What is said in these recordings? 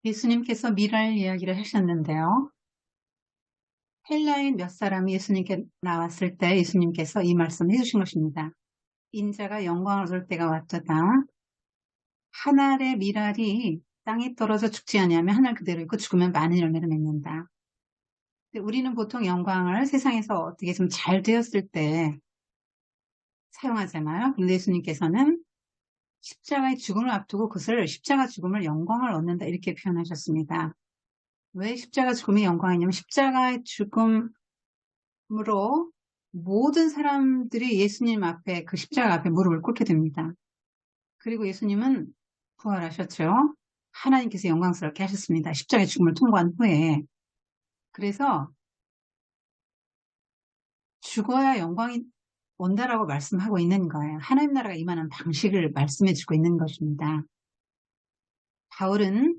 예수님께서 미랄 이야기를 하셨는데요. 헬라인 몇 사람이 예수님께 나왔을 때 예수님께서 이 말씀을 해주신 것입니다. 인자가 영광을 얻을 때가 왔도다. 한 알의 미랄이 땅에 떨어져 죽지 아니하면 한 알 그대로 있고 죽으면 많은 열매를 맺는다. 근데 우리는 보통 영광을 세상에서 어떻게 좀 잘 되었을 때 사용하잖아요. 근데 예수님께서는 십자가의 죽음을 앞두고 그것을 십자가 죽음을 영광을 얻는다 이렇게 표현하셨습니다. 왜 십자가 죽음이 영광이냐면 십자가의 죽음으로 모든 사람들이 예수님 앞에 그 십자가 앞에 무릎을 꿇게 됩니다. 그리고 예수님은 부활하셨죠. 하나님께서 영광스럽게 하셨습니다. 십자가의 죽음을 통과한 후에. 그래서 죽어야 영광이 온다라고 말씀하고 있는 거예요. 하나님 나라가 임하는 방식을 말씀해 주고 있는 것입니다. 바울은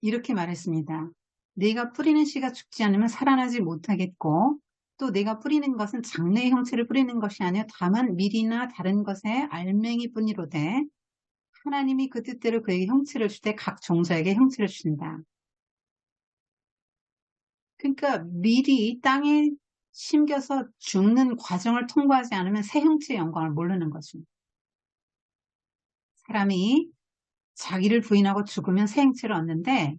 이렇게 말했습니다. 내가 뿌리는 씨가 죽지 않으면 살아나지 못하겠고 또 내가 뿌리는 것은 장래의 형체를 뿌리는 것이 아니요 다만 밀이나 다른 것의 알맹이 뿐이로되 하나님이 그 뜻대로 그에게 형체를 주되 각 종자에게 형체를 주신다. 그러니까 밀이 땅에 심겨서 죽는 과정을 통과하지 않으면 새 형체의 영광을 모르는 것입니다. 사람이 자기를 부인하고 죽으면 새 형체를 얻는데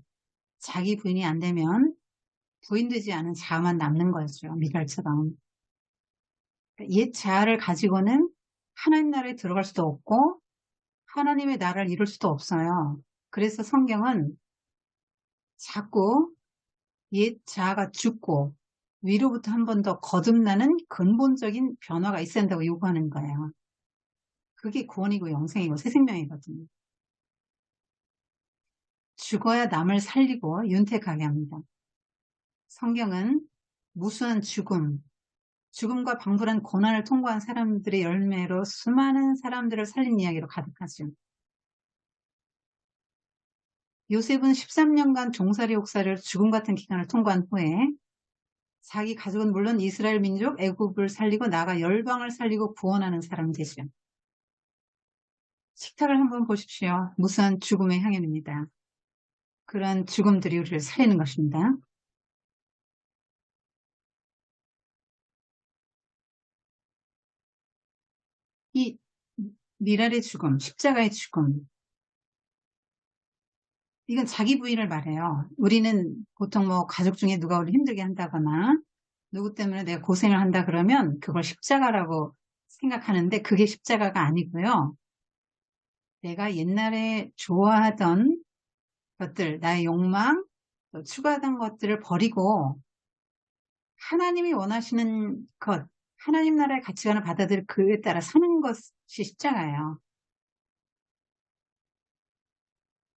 자기 부인이 안 되면 부인되지 않은 자아만 남는 거죠. 미랄처럼. 옛 자아를 가지고는 하나님 나라에 들어갈 수도 없고 하나님의 나라를 이룰 수도 없어요. 그래서 성경은 자꾸 옛 자아가 죽고 위로부터 한 번 더 거듭나는 근본적인 변화가 있어야 한다고 요구하는 거예요. 그게 구원이고 영생이고 새 생명이거든요. 죽어야 남을 살리고 윤택하게 합니다. 성경은 무수한 죽음과 방불한 고난을 통과한 사람들의 열매로 수많은 사람들을 살린 이야기로 가득하죠. 요셉은 13년간 종살이 옥살이를 죽음 같은 기간을 통과한 후에 자기 가족은 물론 이스라엘 민족 애굽을 살리고 나아가 열방을 살리고 구원하는 사람이 되죠. 식탁을 한번 보십시오. 무수한 죽음의 향연입니다. 그런 죽음들이 우리를 살리는 것입니다. 이 미랄의 죽음, 십자가의 죽음, 이건 자기 부인을 말해요. 우리는 보통 뭐 가족 중에 누가 우리 힘들게 한다거나 누구 때문에 내가 고생을 한다 그러면 그걸 십자가라고 생각하는데 그게 십자가가 아니고요. 내가 옛날에 좋아하던 것들, 나의 욕망, 또 추구하던 것들을 버리고 하나님이 원하시는 것, 하나님 나라의 가치관을 받아들여 그에 따라 사는 것이 십자가예요.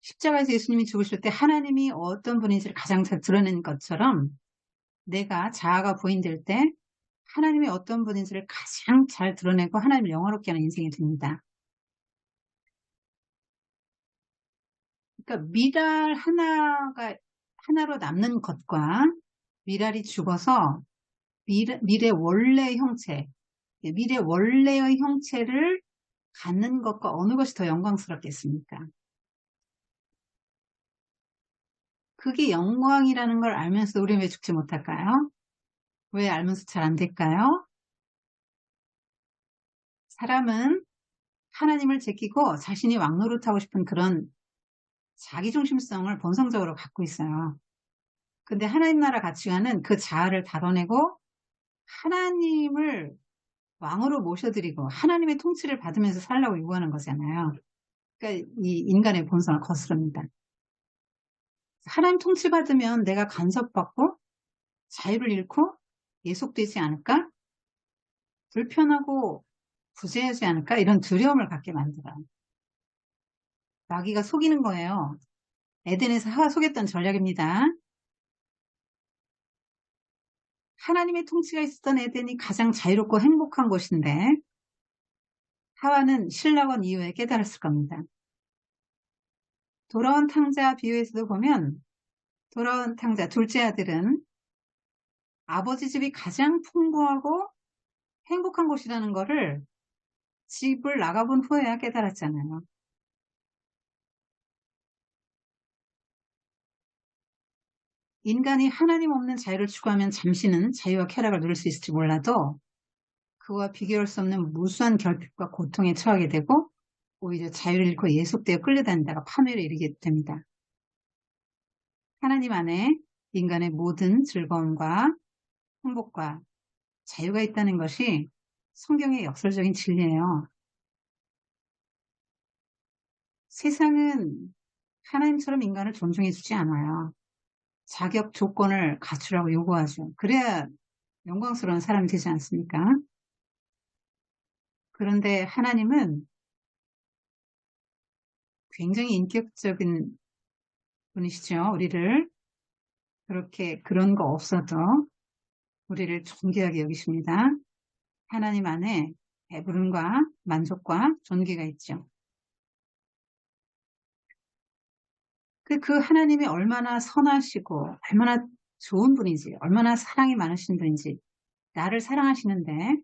십자가에서 예수님이 죽으실 때 하나님이 어떤 분인지를 가장 잘 드러낸 것처럼 내가 자아가 부인될 때 하나님이 어떤 분인지를 가장 잘 드러내고 하나님을 영화롭게 하는 인생이 됩니다. 그러니까 미랄 하나로 남는 것과 미랄이 죽어서 밀의 원래의 형체, 밀의 원래의 형체를 갖는 것과 어느 것이 더 영광스럽겠습니까? 그게 영광이라는 걸 알면서 우리 왜 죽지 못할까요? 왜 알면서 잘 안 될까요? 사람은 하나님을 제끼고 자신이 왕노릇하고 싶은 그런 자기중심성을 본성적으로 갖고 있어요. 근데 하나님 나라 가치관은 그 자아를 다뤄내고 하나님을 왕으로 모셔드리고 하나님의 통치를 받으면서 살라고 요구하는 거잖아요. 그러니까 이 인간의 본성을 거스릅니다. 하나님 통치받으면 내가 간섭받고 자유를 잃고 예속되지 않을까? 불편하고 부재하지 않을까? 이런 두려움을 갖게 만들어요. 마귀가 속이는 거예요. 에덴에서 하와 속였던 전략입니다. 하나님의 통치가 있었던 에덴이 가장 자유롭고 행복한 곳인데 하와는 신라원 이후에 깨달았을 겁니다. 돌아온 탕자 비유에서도 보면 돌아온 탕자 둘째 아들은 아버지 집이 가장 풍부하고 행복한 곳이라는 거를 집을 나가본 후에야 깨달았잖아요. 인간이 하나님 없는 자유를 추구하면 잠시는 자유와 쾌락을 누릴 수 있을지 몰라도 그와 비교할 수 없는 무수한 결핍과 고통에 처하게 되고 오히려 자유를 잃고 예속되어 끌려다니다가 파멸에 이르게 됩니다. 하나님 안에 인간의 모든 즐거움과 행복과 자유가 있다는 것이 성경의 역설적인 진리예요. 세상은 하나님처럼 인간을 존중해주지 않아요. 자격 조건을 갖추라고 요구하죠. 그래야 영광스러운 사람이 되지 않습니까? 그런데 하나님은 굉장히 인격적인 분이시죠. 우리를 그렇게 그런 거 없어도 우리를 존귀하게 여기십니다. 하나님 안에 배부름과 만족과 존귀가 있죠. 그 하나님이 얼마나 선하시고 얼마나 좋은 분인지, 얼마나 사랑이 많으신 분인지 나를 사랑하시는데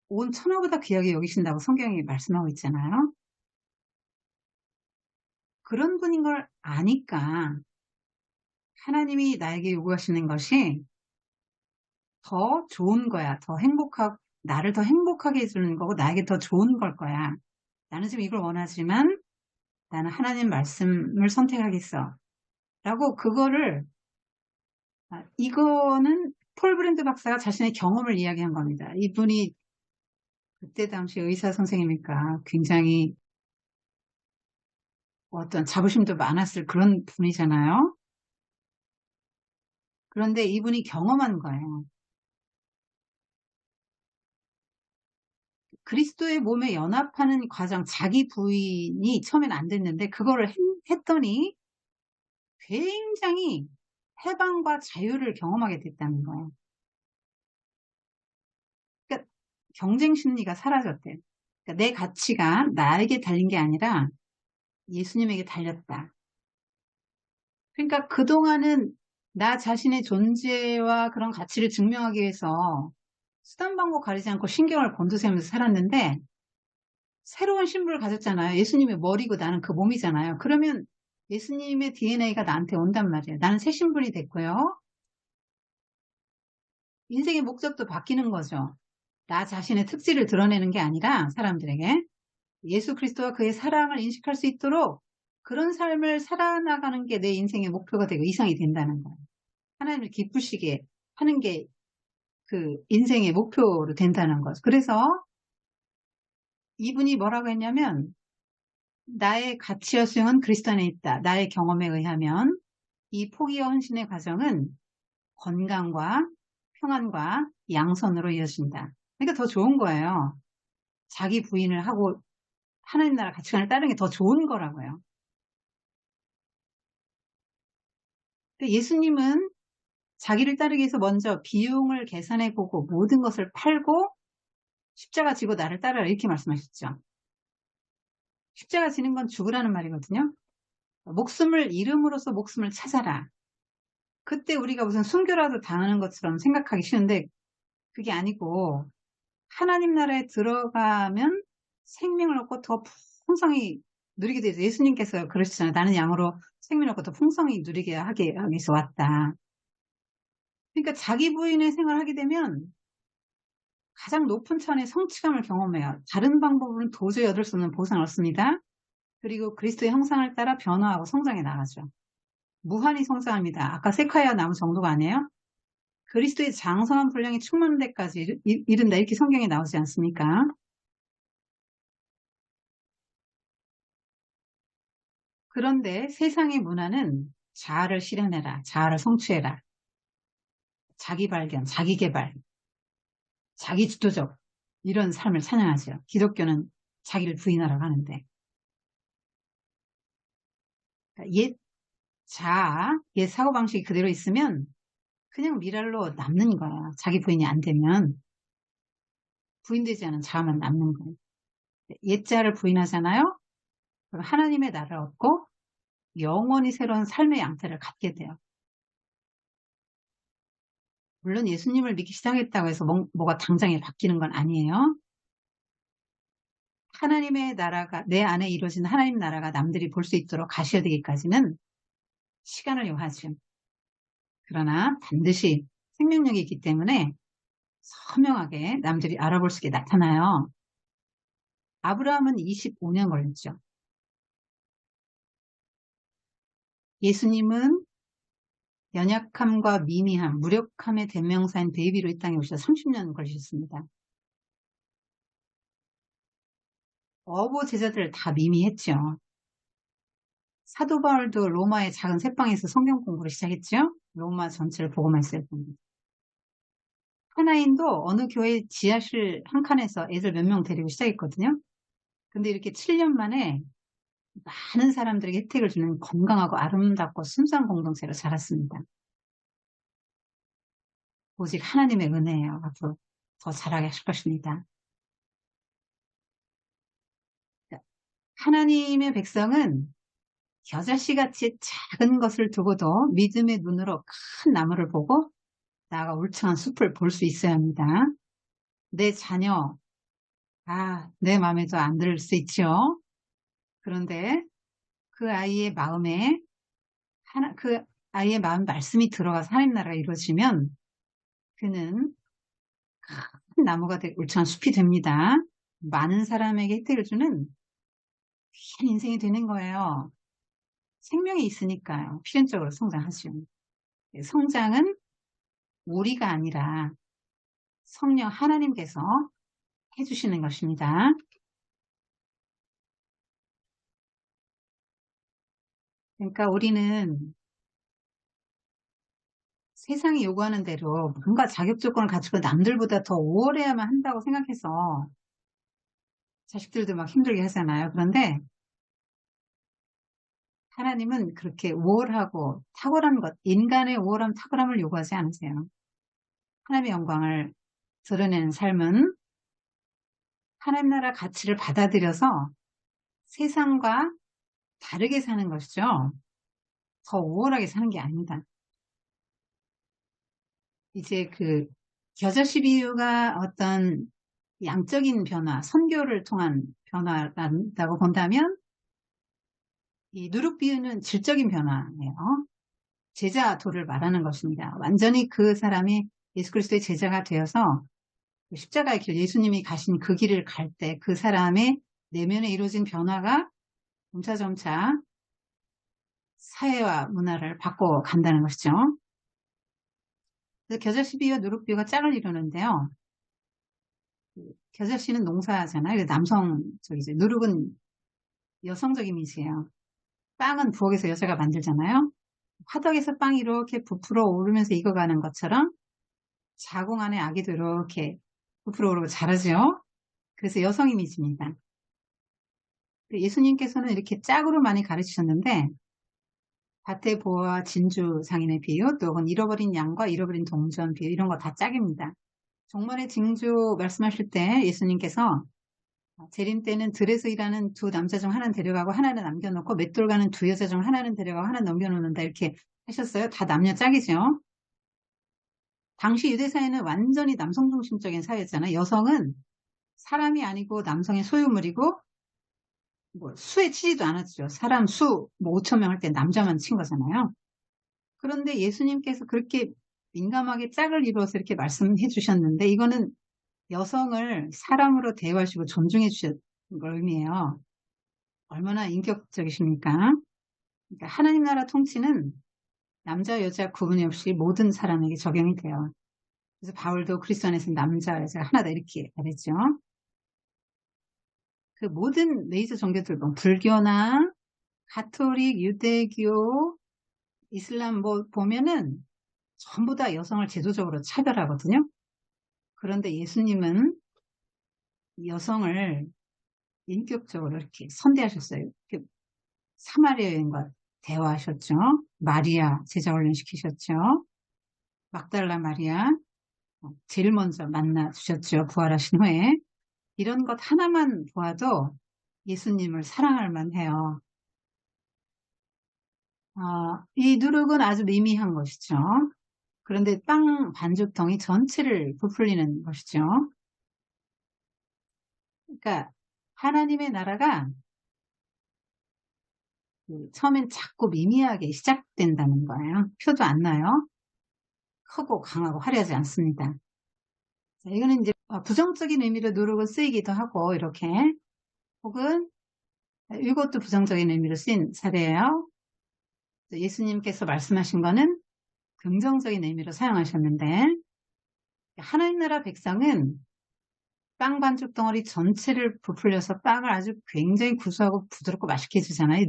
온 천하보다 귀하게 여기신다고 성경이 말씀하고 있잖아요. 그런 분인 걸 아니까 하나님이 나에게 요구하시는 것이 더 좋은 거야. 나를 더 행복하게 해주는 거고 나에게 더 좋은 걸 거야. 나는 지금 이걸 원하지만 나는 하나님 말씀을 선택하겠어. 라고 그거를, 이거는 폴 브랜드 박사가 자신의 경험을 이야기한 겁니다. 이분이 그때 당시 의사 선생님이니까 굉장히 어떤 자부심도 많았을 그런 분이잖아요. 그런데 이분이 경험한 거예요. 그리스도의 몸에 연합하는 과정, 자기 부인이 처음엔 안 됐는데 그거를 했더니 굉장히 해방과 자유를 경험하게 됐다는 거예요. 그러니까 경쟁 심리가 사라졌대요. 그러니까 내 가치가 나에게 달린 게 아니라 예수님에게 달렸다. 그러니까 그동안은 나 자신의 존재와 그런 가치를 증명하기 위해서 수단 방법 가리지 않고 신경을 곤두세우면서 살았는데 새로운 신분을 가졌잖아요. 예수님의 머리고 나는 그 몸이잖아요. 그러면 예수님의 DNA가 나한테 온단 말이에요. 나는 새 신분이 됐고요. 인생의 목적도 바뀌는 거죠. 나 자신의 특질을 드러내는 게 아니라 사람들에게 예수 그리스도와 그의 사랑을 인식할 수 있도록 그런 삶을 살아나가는 게 내 인생의 목표가 되고 이상이 된다는 거예요. 하나님을 기쁘시게 하는 게 그 인생의 목표로 된다는 거죠. 그래서 이분이 뭐라고 했냐면 나의 가치와 수용은 그리스도 안에 있다. 나의 경험에 의하면 이 포기와 헌신의 과정은 건강과 평안과 양선으로 이어진다. 그러니까 더 좋은 거예요. 자기 부인을 하고 하나님 나라 가치관을 따르는 게 더 좋은 거라고요. 예수님은 자기를 따르기 위해서 먼저 비용을 계산해보고 모든 것을 팔고 십자가 지고 나를 따르라 이렇게 말씀하셨죠. 십자가 지는 건 죽으라는 말이거든요. 목숨을 잃음으로써 목숨을 찾아라. 그때 우리가 무슨 순교라도 당하는 것처럼 생각하기 쉬운데 그게 아니고 하나님 나라에 들어가면 생명을 얻고 더 풍성히 누리게 되죠. 예수님께서 그러시잖아요. 나는 양으로 생명을 얻고 더 풍성히 누리게 하기 위해서 왔다. 그러니까 자기 부인의 생활을 하게 되면 가장 높은 차원의 성취감을 경험해요. 다른 방법으로는 도저히 얻을 수 없는 보상을 얻습니다. 그리고 그리스도의 형상을 따라 변화하고 성장해 나가죠. 무한히 성장합니다. 아까 세카야 나무 정도가 아니에요? 그리스도의 장성한 분량이 충만한 데까지 이른다 이렇게 성경에 나오지 않습니까? 그런데 세상의 문화는 자아를 실현해라, 자아를 성취해라, 자기 발견, 자기 개발, 자기 주도적 이런 삶을 찬양하죠. 기독교는 자기를 부인하라고 하는데 그러니까 옛 자아, 옛 사고방식이 그대로 있으면 그냥 미랄로 남는 거야. 자기 부인이 안 되면 부인되지 않은 자아만 남는 거예요. 옛 자아를 부인하잖아요. 그럼 하나님의 나를 얻고 영원히 새로운 삶의 양태를 갖게 돼요. 물론 예수님을 믿기 시작했다고 해서 뭐가 당장에 바뀌는 건 아니에요. 하나님의 나라가 내 안에 이루어진 하나님 나라가 남들이 볼 수 있도록 가셔야 되기까지는 시간을 요하죠. 그러나 반드시 생명력이 있기 때문에 선명하게 남들이 알아볼 수 있게 나타나요. 아브라함은 25년 걸렸죠. 예수님은 연약함과 미미함, 무력함의 대명사인 베이비로 이 땅에 오셔서 30년 걸리셨습니다. 어부 제자들 다 미미했죠. 사도 바울도 로마의 작은 새방에서 성경 공부를 시작했죠. 로마 전체를 보고만 있어야 됩니다. 하나인도 어느 교회 지하실 한 칸에서 애들 몇 명 데리고 시작했거든요. 근데 이렇게 7년 만에 많은 사람들에게 혜택을 주는 건강하고 아름답고 순수한 공동체로 자랐습니다. 오직 하나님의 은혜예요. 앞으로 더 자라게 하실 것입니다. 하나님의 백성은 겨자씨같이 작은 것을 두고도 믿음의 눈으로 큰 나무를 보고 나아가 울창한 숲을 볼 수 있어야 합니다. 내 자녀, 내 마음에도 안 들 수 있죠. 그런데 그 아이의 마음에 그 아이의 마음 말씀이 들어가서 하나님 나라가 이루어지면 그는 큰 나무가 울창한 숲이 됩니다. 많은 사람에게 혜택을 주는 귀한 인생이 되는 거예요. 생명이 있으니까요. 필연적으로 성장하죠. 성장은 우리가 아니라 성령 하나님께서 해주시는 것입니다. 그러니까 우리는 세상이 요구하는 대로 뭔가 자격 조건을 가지고 남들보다 더 우월해야만 한다고 생각해서 자식들도 막 힘들게 하잖아요. 그런데 하나님은 그렇게 우월하고 탁월한 것, 인간의 우월함, 탁월함을 요구하지 않으세요. 하나님의 영광을 드러내는 삶은 하나님 나라 가치를 받아들여서 세상과 다르게 사는 것이죠. 더 우월하게 사는 게 아닙니다. 이제 그 겨자씨 비유가 어떤 양적인 변화, 선교를 통한 변화라고 본다면 이 누룩 비유는 질적인 변화예요. 제자도를 말하는 것입니다. 완전히 그 사람이 예수 그리스도의 제자가 되어서 십자가의 길, 예수님이 가신 그 길을 갈 때 그 사람의 내면에 이루어진 변화가 점차점차 사회와 문화를 바꿔 간다는 것이죠. 그래서 겨자씨 비유와 누룩 비유가 짝을 이루는데요. 겨자씨는 농사잖아요. 남성 쪽이죠. 누룩은 여성적 이미지예요. 빵은 부엌에서 여자가 만들잖아요. 화덕에서 빵이 이렇게 부풀어 오르면서 익어가는 것처럼 자궁 안에 아기도 이렇게 부풀어 오르고 자라죠. 그래서 여성 이미지입니다. 예수님께서는 이렇게 짝으로 많이 가르치셨는데 밭의 보와 진주 상인의 비유, 또 혹은 잃어버린 양과 잃어버린 동전 비유 이런 거 다 짝입니다. 종말의 징조 말씀하실 때 예수님께서 재림 때는 들에서 일하는 두 남자 중 하나는 데려가고 하나는 남겨놓고 맷돌 가는 두 여자 중 하나는 데려가고 하나는 넘겨놓는다 이렇게 하셨어요. 다 남녀 짝이죠. 당시 유대 사회는 완전히 남성 중심적인 사회였잖아요. 여성은 사람이 아니고 남성의 소유물이고 뭐 수에 치지도 않았죠. 사람 수, 뭐 5천 명 할 때 남자만 친 거잖아요. 그런데 예수님께서 그렇게 민감하게 짝을 이루어서 이렇게 말씀해 주셨는데 이거는 여성을 사람으로 대우하시고 존중해 주셨는 걸 의미해요. 얼마나 인격적이십니까? 그러니까 하나님 나라 통치는 남자, 여자 구분이 없이 모든 사람에게 적용이 돼요. 그래서 바울도 그리스도 안에서 남자, 여자가 하나다 이렇게 말했죠. 그 모든 메이저 종교들, 뭐 불교나 가톨릭, 유대교, 이슬람 뭐 보면은 전부 다 여성을 제도적으로 차별하거든요. 그런데 예수님은 여성을 인격적으로 이렇게 선대하셨어요. 이렇게 사마리아 여인과 대화하셨죠. 마리아 제자 훈련시키셨죠. 막달라 마리아 제일 먼저 만나 주셨죠. 부활하신 후에. 이런 것 하나만 보아도 예수님을 사랑할 만해요. 이 누룩은 아주 미미한 것이죠. 그런데 빵 반죽덩이 전체를 부풀리는 것이죠. 그러니까 하나님의 나라가 처음엔 작고 미미하게 시작된다는 거예요. 표도 안 나요. 크고 강하고 화려하지 않습니다. 자, 이거는 이제 부정적인 의미로 누룩은 쓰이기도 하고 이렇게 혹은 이것도 부정적인 의미로 쓰인 사례예요. 예수님께서 말씀하신 거는 긍정적인 의미로 사용하셨는데 하나님 나라 백성은 빵 반죽 덩어리 전체를 부풀려서 빵을 아주 굉장히 구수하고 부드럽고 맛있게 해주잖아요.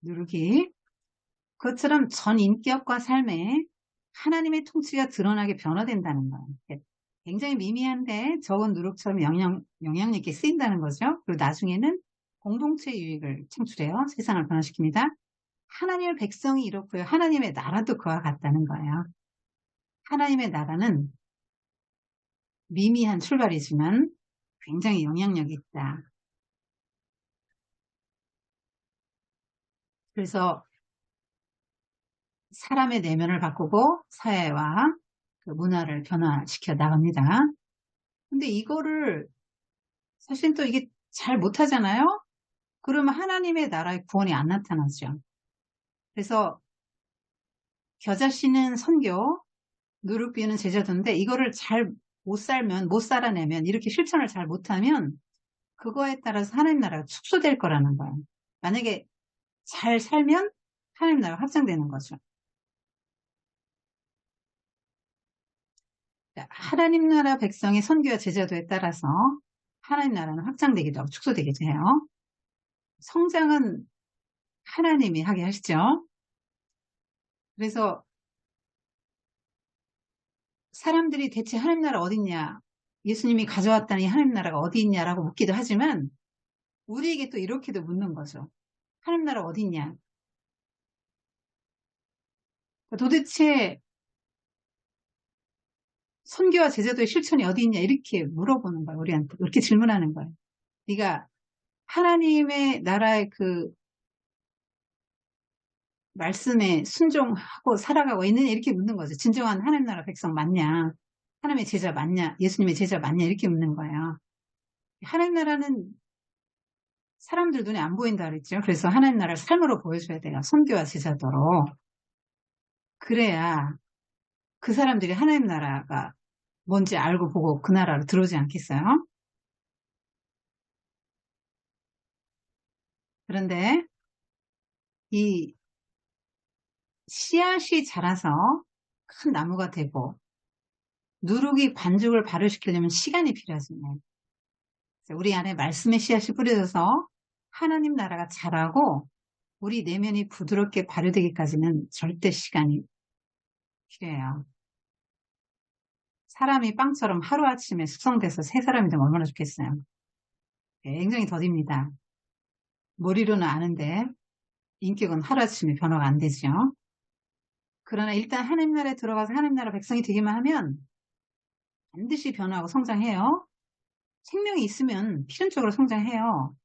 누룩이. 그것처럼 전 인격과 삶에 하나님의 통치가 드러나게 변화된다는 거예요. 굉장히 미미한데 적은 누룩처럼 영향력 있게 쓰인다는 거죠. 그리고 나중에는 공동체 유익을 창출해요. 세상을 변화시킵니다. 하나님의 백성이 이렇고요. 하나님의 나라도 그와 같다는 거예요. 하나님의 나라는 미미한 출발이지만 굉장히 영향력이 있다. 그래서 사람의 내면을 바꾸고 사회와 그 문화를 변화시켜 나갑니다. 근데 이거를 사실 또 이게 잘 못하잖아요? 그러면 하나님의 나라의 구원이 안 나타나죠. 그래서 겨자씨는 선교, 누룩비유는 제자도인데 이거를 잘 못 살면, 못 살아내면, 이렇게 실천을 잘 못하면 그거에 따라서 하나님 나라가 축소될 거라는 거예요. 만약에 잘 살면 하나님 나라가 확장되는 거죠. 하나님 나라 백성의 선교와 제자도에 따라서 하나님 나라는 확장되기도 하고 축소되기도 해요. 성장은 하나님이 하게 하시죠. 그래서 사람들이 대체 하나님 나라 어딨냐, 예수님이 가져왔다니 하나님 나라가 어디 있냐라고 묻기도 하지만 우리에게 또 이렇게도 묻는 거죠. 하나님 나라 어디 있냐? 도대체 선교와 제자도의 실천이 어디 있냐 이렇게 물어보는 거예요. 우리한테 이렇게 질문하는 거예요. 네가 하나님의 나라의 그 말씀에 순종하고 살아가고 있느냐 이렇게 묻는 거죠. 진정한 하나님 나라 백성 맞냐? 하나님의 제자 맞냐? 예수님의 제자 맞냐? 이렇게 묻는 거예요. 하나님 나라는 사람들 눈에 안 보인다 그랬죠. 그래서 하나님 나라를 삶으로 보여줘야 돼요. 선교와 제자도로. 그래야 그 사람들이 하나님 나라가 뭔지 알고 보고 그 나라로 들어오지 않겠어요? 그런데 이 씨앗이 자라서 큰 나무가 되고 누룩이 반죽을 발효시키려면 시간이 필요하잖아요. 우리 안에 말씀의 씨앗이 뿌려져서 하나님 나라가 자라고 우리 내면이 부드럽게 발효되기까지는 절대 시간이 필요해요. 사람이 빵처럼 하루아침에 숙성돼서 새 사람이 되면 얼마나 좋겠어요. 굉장히 더딥니다. 머리로는 아는데 인격은 하루아침에 변화가 안 되죠. 그러나 일단 하나님 나라에 들어가서 하나님 나라 백성이 되기만 하면 반드시 변화하고 성장해요. 생명이 있으면 필연적으로 성장해요.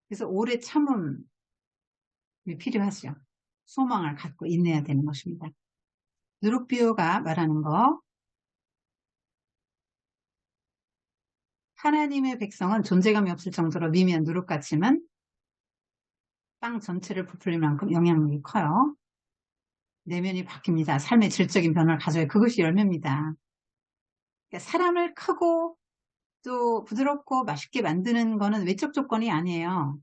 그래서 오래 참음이 필요하죠. 소망을 갖고 인내해야 되는 것입니다. 누룩비유가 말하는 거, 하나님의 백성은 존재감이 없을 정도로 미미한 누룩 같지만 땅 전체를 부풀릴 만큼 영향력이 커요. 내면이 바뀝니다. 삶의 질적인 변화를 가져야 그것이 열매입니다. 그러니까 사람을 크고 또 부드럽고 맛있게 만드는 거는 외적 조건이 아니에요.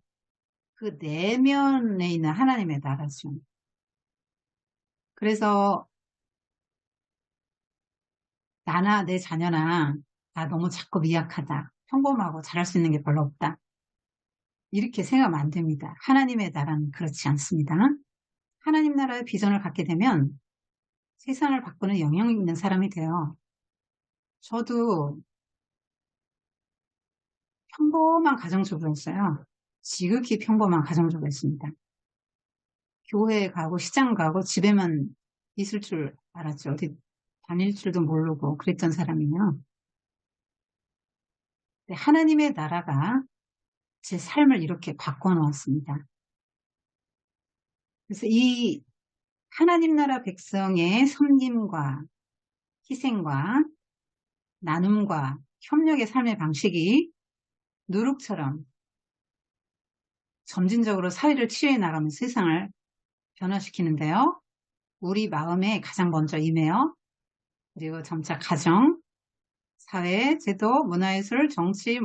그 내면에 있는 하나님의 나라죠. 그래서 나나 내 자녀나 나 너무 작고 미약하다, 평범하고 잘할 수 있는 게 별로 없다, 이렇게 생각하면 안 됩니다. 하나님의 나라는 그렇지 않습니다. 하나님 나라의 비전을 갖게 되면 세상을 바꾸는 영향력 있는 사람이 돼요. 저도 평범한 가정주부였어요. 지극히 평범한 가정주부였습니다. 교회에 가고 시장 가고 집에만 있을 줄 알았죠. 어디 다닐 줄도 모르고 그랬던 사람이요. 하나님의 나라가 제 삶을 이렇게 바꿔놓았습니다. 그래서 이 하나님 나라 백성의 섬김과 희생과 나눔과 협력의 삶의 방식이 누룩처럼 점진적으로 사회를 치유해 나가면서 세상을 변화시키는데요. 우리 마음에 가장 먼저 임해요. 그리고 점차 가정, 사회, 제도, 문화예술, 정치,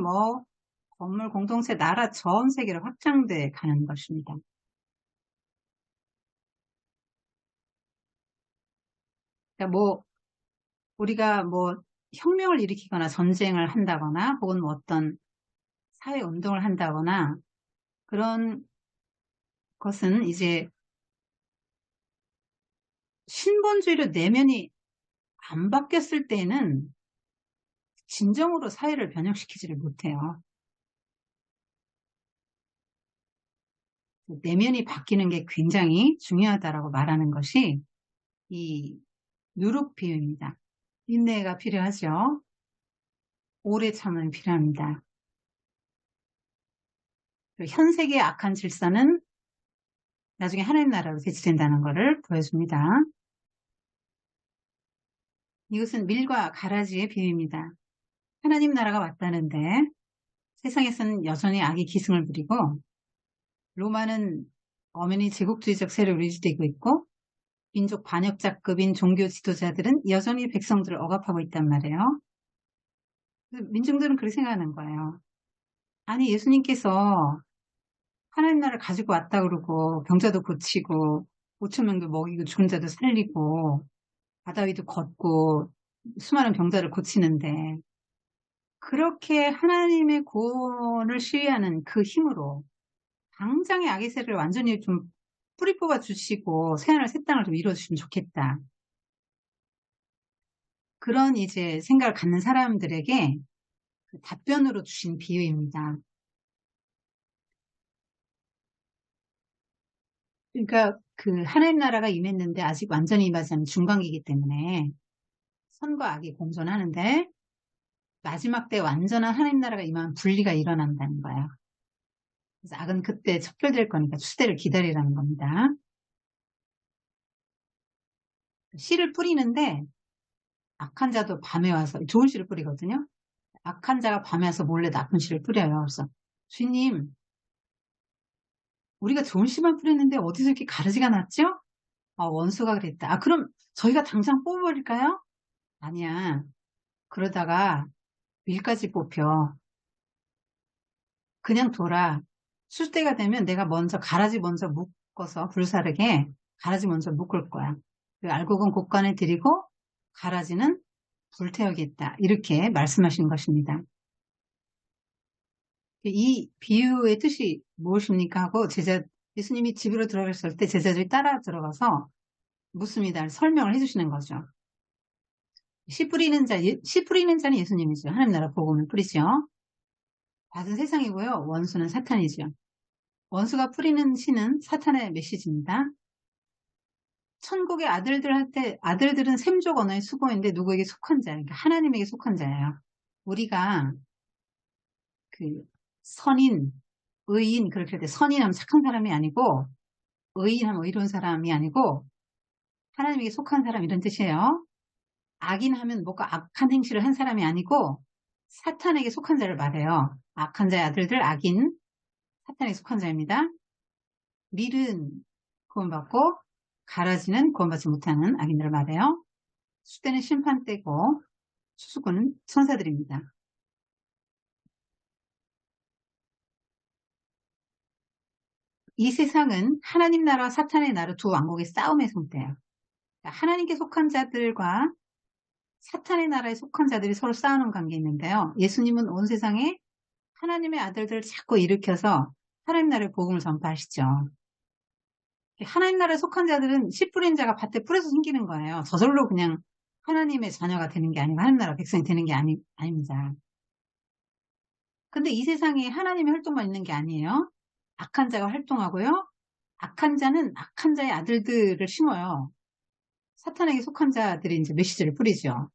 건물, 공동체, 나라 전 세계로 확장돼 가는 것입니다. 그러니까 우리가 혁명을 일으키거나 전쟁을 한다거나 혹은 어떤 사회 운동을 한다거나 그런 것은 이제 신본주의로 내면이 안 바뀌었을 때는 진정으로 사회를 변혁시키지를 못해요. 내면이 바뀌는 게 굉장히 중요하다라고 말하는 것이 이 누룩 비유입니다. 인내가 필요하죠. 오래 참음이 필요합니다. 현 세계의 악한 질서는 나중에 하나님 나라로 대치된다는 것을 보여줍니다. 이것은 밀과 가라지의 비유입니다. 하나님 나라가 왔다는데 세상에서는 여전히 악이 기승을 부리고 로마는 엄연히 제국주의적 세력을 유지되고 있고 민족 반역자급인 종교 지도자들은 여전히 백성들을 억압하고 있단 말이에요. 민중들은 그렇게 생각하는 거예요. 아니 예수님께서 하나님 나라를 가지고 왔다 그러고 병자도 고치고 5천 명도 먹이고 죽은 자도 살리고 바다 위도 걷고 수많은 병자를 고치는데 그렇게 하나님의 구원을 시위하는 그 힘으로 당장의 악의 세를 완전히 좀 뿌리 뽑아 주시고 새하늘 새 땅을 좀 이루어 주시면 좋겠다. 그런 이제 생각을 갖는 사람들에게 그 답변으로 주신 비유입니다. 그러니까 그 하나님 나라가 임했는데 아직 완전히 임하지 않은 중간기이기 때문에 선과 악이 공존하는데 마지막 때 완전한 하나님 나라가 임하면 분리가 일어난다는 거예요. 그래서 악은 그때 척결될 거니까 추대를 기다리라는 겁니다. 씨를 뿌리는데 악한 자도 밤에 와서 좋은 씨를 뿌리거든요. 악한 자가 밤에 와서 몰래 나쁜 씨를 뿌려요. 그래서 주님 우리가 좋은 씨만 뿌렸는데 어디서 이렇게 가르지가 났죠? 원수가 그랬다. 그럼 저희가 당장 뽑아버릴까요? 아니야. 그러다가 밀까지 뽑혀. 그냥 둬라. 술 때가 되면 내가 가라지 먼저 묶어서 불사르게 가라지 먼저 묶을 거야. 알곡은 곡간에 들이고 가라지는 불태우겠다. 이렇게 말씀하신 것입니다. 이 비유의 뜻이 무엇입니까? 하고 예수님이 집으로 들어갔을 때 제자들이 따라 들어가서 묻습니다. 설명을 해주시는 거죠. 씨 뿌리는 자는 예수님이죠. 하나님 나라 복음을 뿌리죠. 밭은 세상이고요. 원수는 사탄이죠. 원수가 뿌리는 씨는 사탄의 메시지입니다. 천국의 아들들은 셈족 언어의 수고인데 누구에게 속한 자, 그러니까 하나님에게 속한 자예요. 우리가 그 선인, 의인 그렇게 할 때 선인하면 착한 사람이 아니고 의인하면 의로운 사람이 아니고 하나님에게 속한 사람 이런 뜻이에요. 악인하면 뭔가 악한 행실을 한 사람이 아니고 사탄에게 속한 자를 말해요. 악한 자의 아들들 악인, 사탄에게 속한 자입니다. 밀은 구원받고 가라지는 구원받지 못하는 악인들을 말해요. 수때는 심판때고 수수꾼은 천사들입니다. 이 세상은 하나님 나라와 사탄의 나라 두 왕국의 싸움의 상태예요. 하나님께 속한 자들과 사탄의 나라에 속한 자들이 서로 싸우는 관계에 있는데요. 예수님은 온 세상에 하나님의 아들들을 자꾸 일으켜서 하나님 나라의 복음을 전파하시죠. 하나님 나라에 속한 자들은 씨 뿌린 자가 밭에 뿌려서 생기는 거예요. 저절로 그냥 하나님의 자녀가 되는 게 아니고 하나님 나라 백성이 되는 게 아닙니다. 근데 이 세상에 하나님의 활동만 있는 게 아니에요. 악한 자가 활동하고요. 악한 자는 악한 자의 아들들을 심어요. 사탄에게 속한 자들이 이제 메시지를 뿌리죠.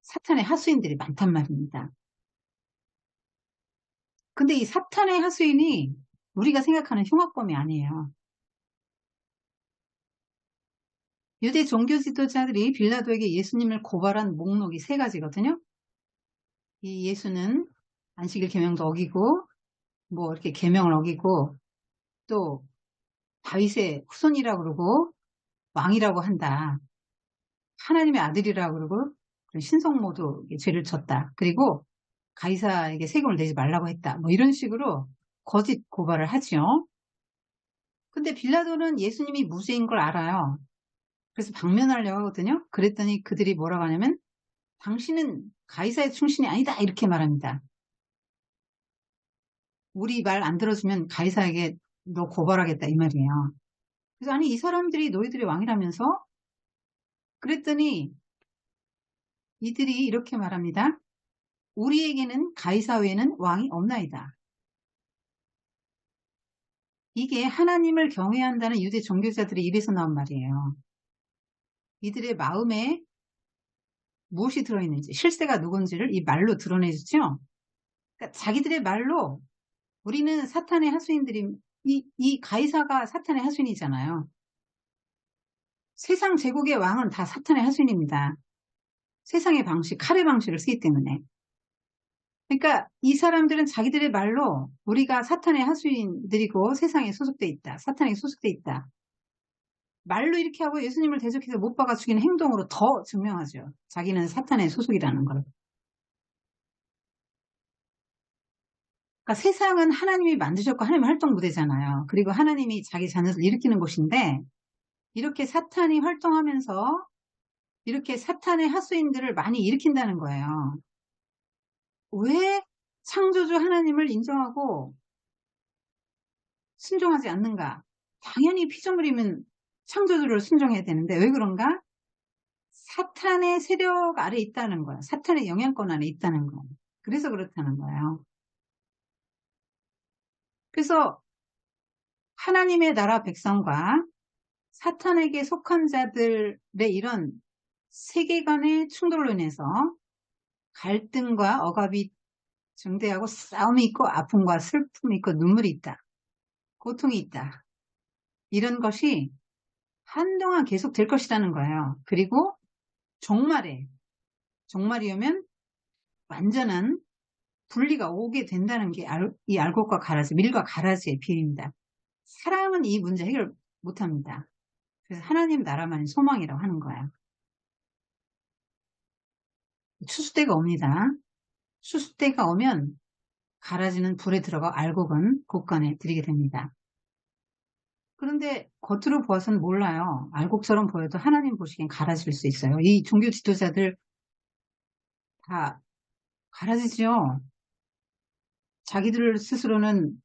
사탄의 하수인들이 많단 말입니다. 근데 이 사탄의 하수인이 우리가 생각하는 흉악범이 아니에요. 유대 종교 지도자들이 빌라도에게 예수님을 고발한 목록이 세 가지거든요. 이 예수는 안식일 계명도 어기고 이렇게 계명을 어기고 또 다윗의 후손이라고 그러고 왕이라고 한다. 하나님의 아들이라고 그러고 신성모도 죄를 졌다. 그리고 가이사에게 세금을 내지 말라고 했다. 뭐 이런 식으로 거짓 고발을 하지요. 근데 빌라도는 예수님이 무죄인 걸 알아요. 그래서 방면하려고 하거든요. 그랬더니 그들이 뭐라고 하냐면 당신은 가이사의 충신이 아니다 이렇게 말합니다. 우리 말 안 들어주면 가이사에게 너 고발하겠다 이 말이에요. 그래서 아니 이 사람들이 너희들의 왕이라면서? 그랬더니 이들이 이렇게 말합니다. 우리에게는 가이사 외에는 왕이 없나이다. 이게 하나님을 경외한다는 유대 종교자들의 입에서 나온 말이에요. 이들의 마음에 무엇이 들어있는지, 실세가 누군지를 이 말로 드러내주죠. 그러니까 자기들의 말로 우리는 사탄의 하수인들이, 이 가이사가 사탄의 하수인이잖아요. 세상 제국의 왕은 다 사탄의 하수인입니다. 세상의 방식, 칼의 방식을 쓰기 때문에. 그러니까 이 사람들은 자기들의 말로 우리가 사탄의 하수인들이고 세상에 소속돼 있다. 사탄에 소속돼 있다. 말로 이렇게 하고 예수님을 대적해서 못 박아 죽이는 행동으로 더 증명하죠. 자기는 사탄의 소속이라는 걸. 그러니까 세상은 하나님이 만드셨고 하나님 활동 무대잖아요. 그리고 하나님이 자기 자녀를 일으키는 곳인데 이렇게 사탄이 활동하면서 이렇게 사탄의 하수인들을 많이 일으킨다는 거예요. 왜 창조주 하나님을 인정하고 순종하지 않는가? 당연히 피조물이면 창조주를 순종해야 되는데 왜 그런가? 사탄의 세력 아래 있다는 거야. 사탄의 영향권 안에 있다는 거야. 그래서 그렇다는 거예요. 그래서 하나님의 나라 백성과 사탄에게 속한 자들의 이런 세계관의 충돌로 인해서 갈등과 억압이 증대하고 싸움이 있고 아픔과 슬픔이 있고 눈물이 있다. 고통이 있다. 이런 것이 한동안 계속 될 것이라는 거예요. 그리고 종말이 오면 완전한 분리가 오게 된다는 게 이 알곡과 가라지, 밀과 가라지의 비밀입니다. 사람은 이 문제 해결 못합니다. 그래서 하나님 나라만이 소망이라고 하는 거예요. 추수 때가 옵니다. 추수 때가 오면 가라지는 불에 들어가 알곡은 곳간에 들이게 됩니다. 그런데 겉으로 보아서는 몰라요. 알곡처럼 보여도 하나님 보시기엔 가라지일 수 있어요. 이 종교 지도자들 다 가라지죠. 자기들 스스로는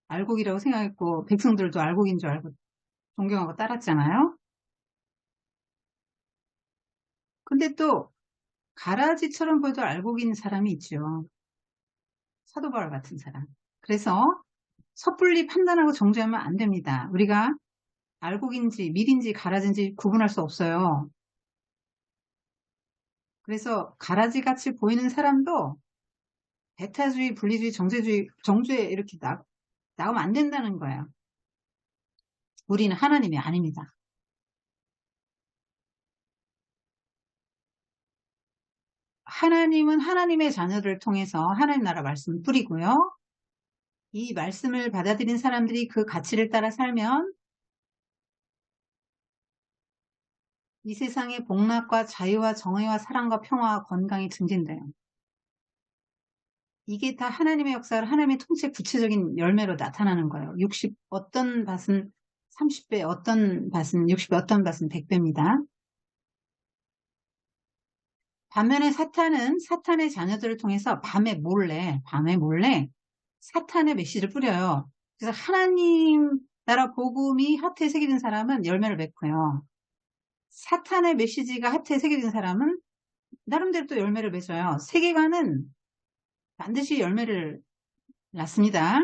알곡이라고 생각했고 백성들도 알곡인 줄 알고 존경하고 따랐잖아요. 근데 또 가라지처럼 보여도 알곡인 사람이 있죠. 사도 바울 같은 사람. 그래서 섣불리 판단하고 정죄하면 안 됩니다. 우리가 알곡인지 밀인지 가라지인지 구분할 수 없어요. 그래서 가라지같이 보이는 사람도 배타주의, 분리주의, 정죄 이렇게 나오면 안 된다는 거예요. 우리는 하나님이 아닙니다. 하나님은 하나님의 자녀들을 통해서 하나님 나라 말씀을 뿌리고요. 이 말씀을 받아들인 사람들이 그 가치를 따라 살면 이 세상의 복락과 자유와 정의와 사랑과 평화와 건강이 증진돼요. 이게 다 하나님의 역사를 하나님의 통치의 구체적인 열매로 나타나는 거예요. 60 어떤 밭은 30배, 어떤 밭은 60배, 어떤 밭은 100배입니다. 반면에 사탄은 사탄의 자녀들을 통해서 밤에 몰래 사탄의 메시지를 뿌려요. 그래서 하나님 나라 복음이 하트에 새겨진 사람은 열매를 맺고요. 사탄의 메시지가 하트에 새겨진 사람은 나름대로 또 열매를 맺어요. 세계관은 반드시 열매를 낳습니다.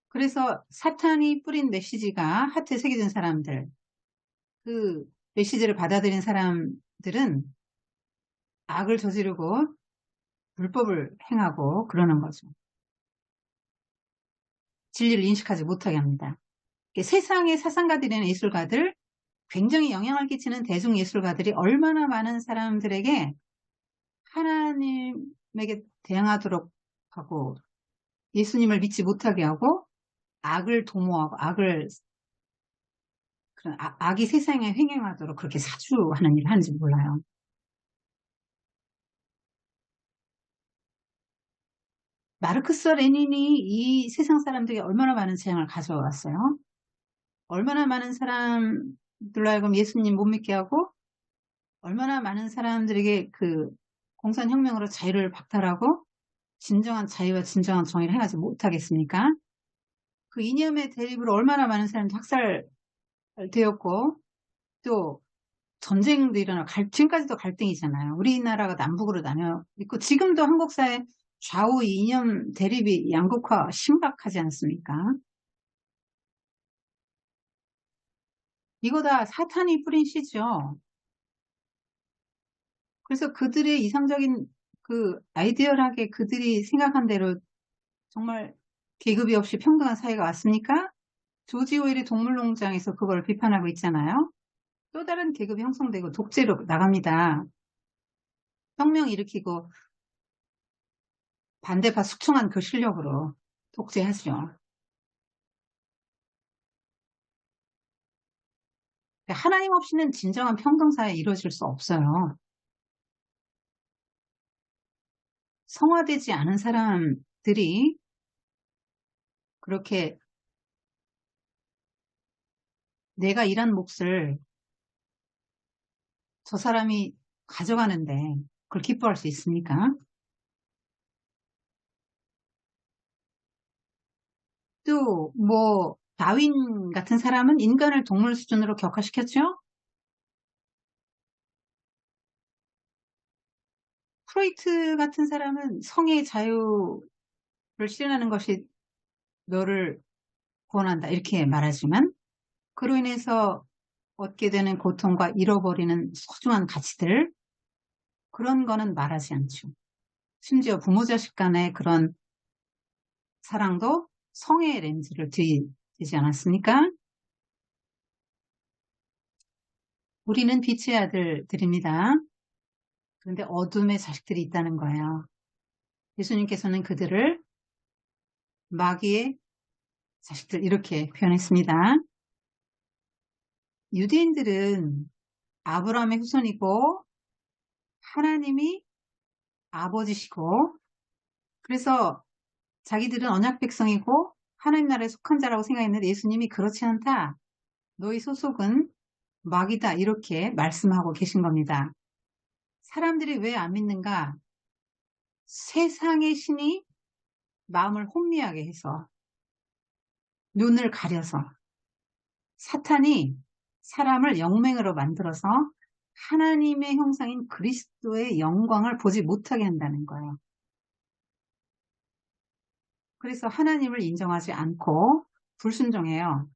그래서 사탄이 뿌린 메시지가 하트에 새겨진 사람들, 그 메시지를 받아들인 사람들은 악을 저지르고 불법을 행하고 그러는 거죠. 진리를 인식하지 못하게 합니다. 세상의 사상가들이나 예술가들, 굉장히 영향을 끼치는 대중예술가들이 얼마나 많은 사람들에게 하나님에게 대항하도록 하고 예수님을 믿지 못하게 하고 악을 도모하고 그런 악이 세상에 횡행하도록 그렇게 사주하는 일을 하는지 몰라요. 마르크스와 레닌이 이 세상 사람들에게 얼마나 많은 재앙을 가져왔어요. 얼마나 많은 사람들로 하여금 예수님 못 믿게 하고 얼마나 많은 사람들에게 그 공산혁명으로 자유를 박탈하고 진정한 자유와 진정한 정의를 행하지 못하겠습니까? 그 이념의 대립으로 얼마나 많은 사람들이 학살되었고 또 전쟁도 일어나고 지금까지도 갈등이잖아요. 우리나라가 남북으로 나뉘어 있고 지금도 한국 사회 좌우 이념 대립이 양극화 심각하지 않습니까? 이거 다 사탄이 뿌린 씨죠. 그래서 그들의 이상적인 그 아이디얼하게 그들이 생각한 대로 정말 계급이 없이 평등한 사회가 왔습니까? 조지 오일이 동물농장에서 그걸 비판하고 있잖아요. 또 다른 계급이 형성되고 독재로 나갑니다. 혁명 일으키고 반대파 숙청한 그 실력으로 독재하죠. 하나님 없이는 진정한 평등사회 이루어질 수 없어요. 성화되지 않은 사람들이 그렇게 내가 일한 몫을 저 사람이 가져가는데 그걸 기뻐할 수 있습니까? 또 뭐 다윈 같은 사람은 인간을 동물 수준으로 격화시켰죠? 프로이트 같은 사람은 성의 자유를 실현하는 것이 너를 구원한다 이렇게 말하지만 그로 인해서 얻게 되는 고통과 잃어버리는 소중한 가치들 그런 거는 말하지 않죠. 심지어 부모 자식 간의 그런 사랑도 성의 렌즈를 들이대지 않았습니까? 우리는 빛의 아들들입니다. 그런데 어둠의 자식들이 있다는 거예요. 예수님께서는 그들을 마귀의 자식들 이렇게 표현했습니다. 유대인들은 아브라함의 후손이고 하나님이 아버지시고 그래서 자기들은 언약 백성이고 하나님 나라에 속한 자라고 생각했는데 예수님이 그렇지 않다. 너희 소속은 마귀다 이렇게 말씀하고 계신 겁니다. 사람들이 왜 안 믿는가? 세상의 신이 마음을 혼미하게 해서 눈을 가려서 사탄이 사람을 영맹으로 만들어서 하나님의 형상인 그리스도의 영광을 보지 못하게 한다는 거예요. 그래서 하나님을 인정하지 않고 불순종해요.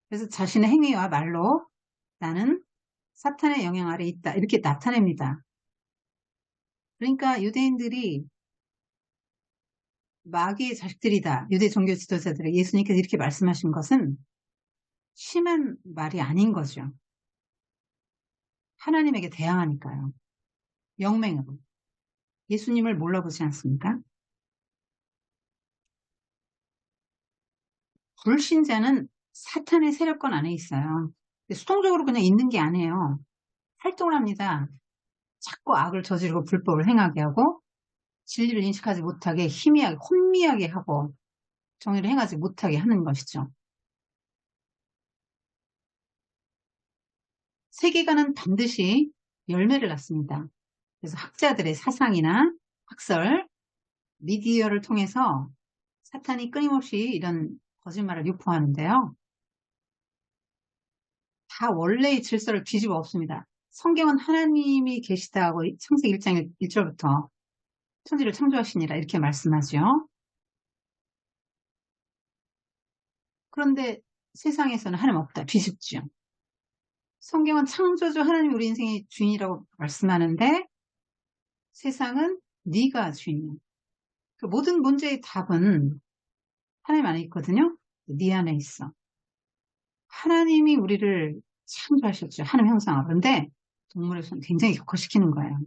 그래서 자신의 행위와 말로 나는 사탄의 영향 아래 있다. 이렇게 나타냅니다. 그러니까 유대인들이 마귀의 자식들이다. 유대 종교 지도자들의 예수님께서 이렇게 말씀하신 것은 심한 말이 아닌 거죠. 하나님에게 대항하니까요. 영맹으로. 예수님을 몰라보지 않습니까? 불신자는 사탄의 세력권 안에 있어요. 수동적으로 그냥 있는 게 아니에요. 활동을 합니다. 자꾸 악을 저지르고 불법을 행하게 하고 진리를 인식하지 못하게 희미하게 혼미하게 하고 정의를 행하지 못하게 하는 것이죠. 세계관은 반드시 열매를 낳습니다. 그래서 학자들의 사상이나 학설, 미디어를 통해서 사탄이 끊임없이 이런 거짓말을 유포하는데요. 다 원래의 질서를 뒤집어 엎습니다. 성경은 하나님이 계시다고 창세기 1장 1절부터 천지를 창조하시니라 이렇게 말씀하죠. 그런데 세상에서는 하나님 없다. 뒤집죠. 성경은 창조주 하나님 우리 인생의 주인이라고 말씀하는데 세상은 네가 주인이야. 그 모든 문제의 답은 하나님 안에 있거든요. 네 안에 있어. 하나님이 우리를 창조하셨죠. 하나님 형상으로. 그런데 동물에서는 굉장히 격화시키는 거예요.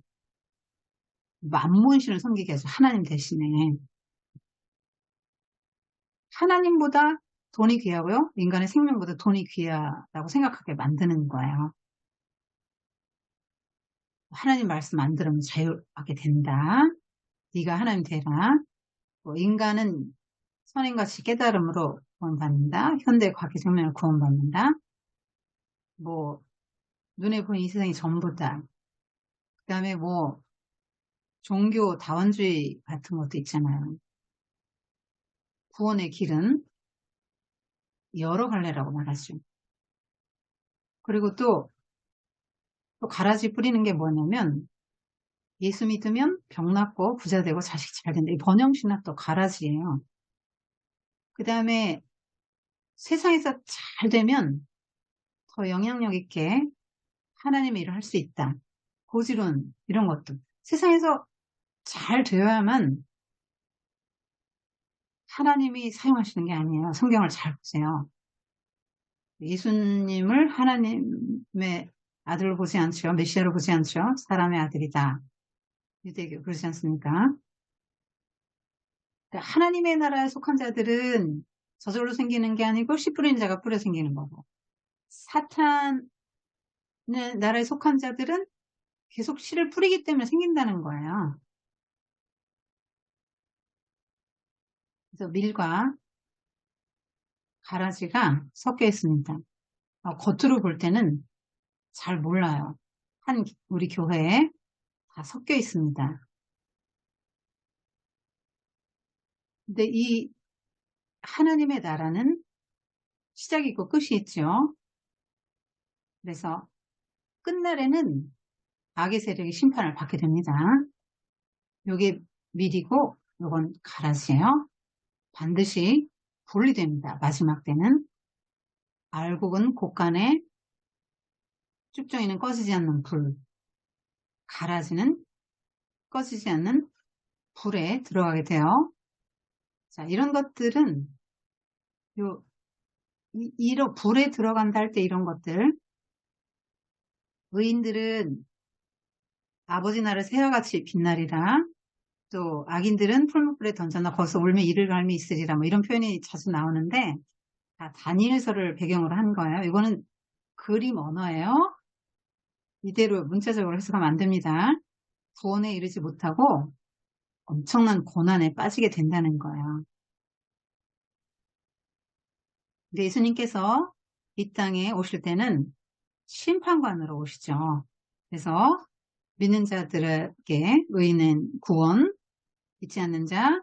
만문신을 섬기게 해서 하나님 대신에 하나님보다 돈이 귀하고요. 인간의 생명보다 돈이 귀하다고 생각하게 만드는 거예요. 하나님 말씀 안 들으면 자유하게 된다. 네가 하나님 되라. 뭐 인간은 선인같이 깨달음으로 구원받는다. 현대 과학의 생명을 구원받는다. 뭐 눈에 보이는 이 세상이 전부다. 그 다음에 뭐 종교 다원주의 같은 것도 있잖아요. 구원의 길은 여러 갈래라고 말하죠. 그리고 또 가라지 뿌리는 게 뭐냐면 예수 믿으면 병 낫고 부자 되고 자식 잘 된다. 이 번영신학도 가라지예요. 그 다음에 세상에서 잘 되면 더 영향력 있게 하나님의 일을 할 수 있다. 고지론 이런 것도 세상에서 잘 되어야만 하나님이 사용하시는 게 아니에요. 성경을 잘 보세요. 예수님을 하나님의 아들로 보지 않죠. 메시아로 보지 않죠. 사람의 아들이다. 유대교 그러지 않습니까? 그러니까 하나님의 나라에 속한 자들은 저절로 생기는 게 아니고 씨 뿌리는 자가 뿌려 생기는 거고 사탄의 나라에 속한 자들은 계속 씨를 뿌리기 때문에 생긴다는 거예요. 그래서 밀과 가라지가 섞여 있습니다. 겉으로 볼 때는 잘 몰라요. 우리 교회에 다 섞여 있습니다. 근데 이 하나님의 나라는 시작이 있고 끝이 있죠. 그래서 끝날에는 악의 세력이 심판을 받게 됩니다. 요게 밀이고 요건 가라지예요. 반드시 분리됩니다. 마지막 때는 알곡은 곳간에 쭉정이는 꺼지지 않는 불, 가라지는 꺼지지 않는 불에 들어가게 돼요. 자, 이런 것들은 이런 불에 들어간다 할 때 이런 것들 의인들은 아버지 나라를 새와같이 빛나리라 또 악인들은 풀무불에 던져나 거기서 울며 이를 갈미 있으리라 뭐 이런 표현이 자주 나오는데 다 다니엘서를 배경으로 한 거예요. 이거는 그림 언어예요. 이대로 문자적으로 해석하면 안 됩니다. 구원에 이르지 못하고 엄청난 고난에 빠지게 된다는 거예요. 근데 예수님께서 이 땅에 오실 때는 심판관으로 오시죠. 그래서 믿는 자들에게 의인은 구원, 믿지 않는 자,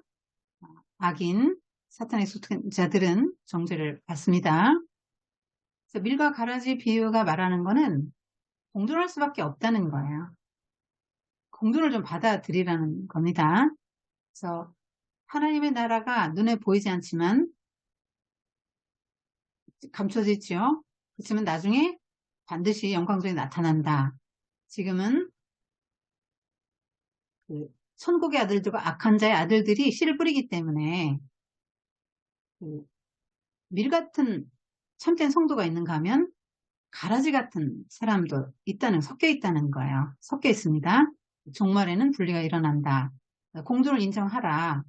악인, 사탄의 속한 자들은 정죄를 받습니다. 그래서 밀과 가라지 비유가 말하는 거는 공존할 수밖에 없다는 거예요. 공존을 좀 받아들이라는 겁니다. 그래서 하나님의 나라가 눈에 보이지 않지만 감춰지죠. 그렇지만 나중에 반드시 영광중에 나타난다. 지금은 그 천국의 아들들과 악한 자의 아들들이 씨를 뿌리기 때문에 그 밀 같은 참된 성도가 있는가 하면 가라지 같은 사람도 섞여 있다는 거예요. 섞여 있습니다. 종말에는 분리가 일어난다. 공존을 인정하라.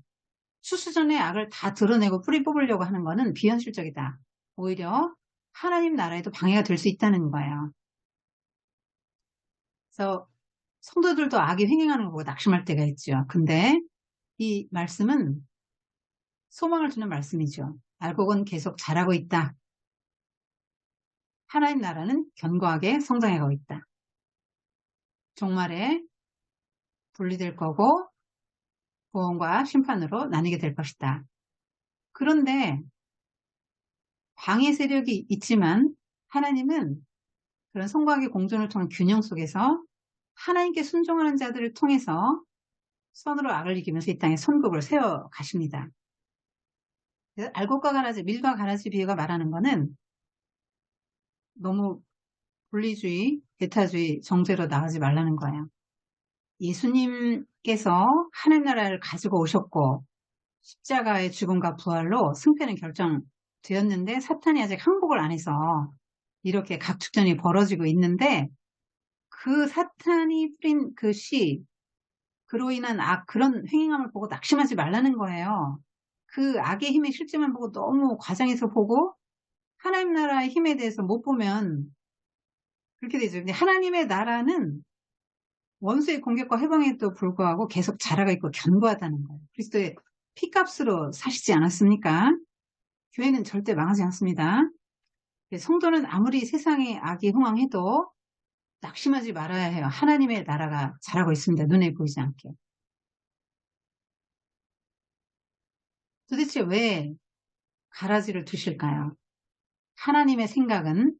수수전의 악을 다 드러내고 뿌리 뽑으려고 하는 거는 비현실적이다. 오히려 하나님 나라에도 방해가 될 수 있다는 거예요. 그래서 성도들도 악이 횡행하는 거 보고 낙심할 때가 있죠. 근데 이 말씀은 소망을 주는 말씀이죠. 알곡은 계속 자라고 있다. 하나님 나라는 견고하게 성장해가고 있다. 종말에 분리될 거고 구원과 심판으로 나뉘게 될 것이다. 그런데 방해 세력이 있지만 하나님은 그런 성곽의 공존을 통한 균형 속에서 하나님께 순종하는 자들을 통해서 선으로 악을 이기면서 이 땅에 선국을 세워 가십니다. 알곡과 가라지, 밀과 가라지 비유가 말하는 거는 너무 분리주의, 배타주의, 정죄로 나가지 말라는 거예요. 예수님께서 하늘 나라를 가지고 오셨고 십자가의 죽음과 부활로 승패는 결정되었는데 사탄이 아직 항복을 안 해서 이렇게 각축전이 벌어지고 있는데 그 사탄이 뿌린 그 씨, 그로 인한 그런 횡행함을 보고 낙심하지 말라는 거예요. 그 악의 힘의 실제만 보고 너무 과장해서 보고 하나님 나라의 힘에 대해서 못 보면 그렇게 되죠. 근데 하나님의 나라는 원수의 공격과 해방에도 불구하고 계속 자라가 있고 견고하다는 거예요. 그리스도의 피값으로 사시지 않았습니까? 교회는 절대 망하지 않습니다. 성도는 아무리 세상에 악이 흥왕해도 낙심하지 말아야 해요. 하나님의 나라가 자라고 있습니다. 눈에 보이지 않게. 도대체 왜 가라지를 두실까요? 하나님의 생각은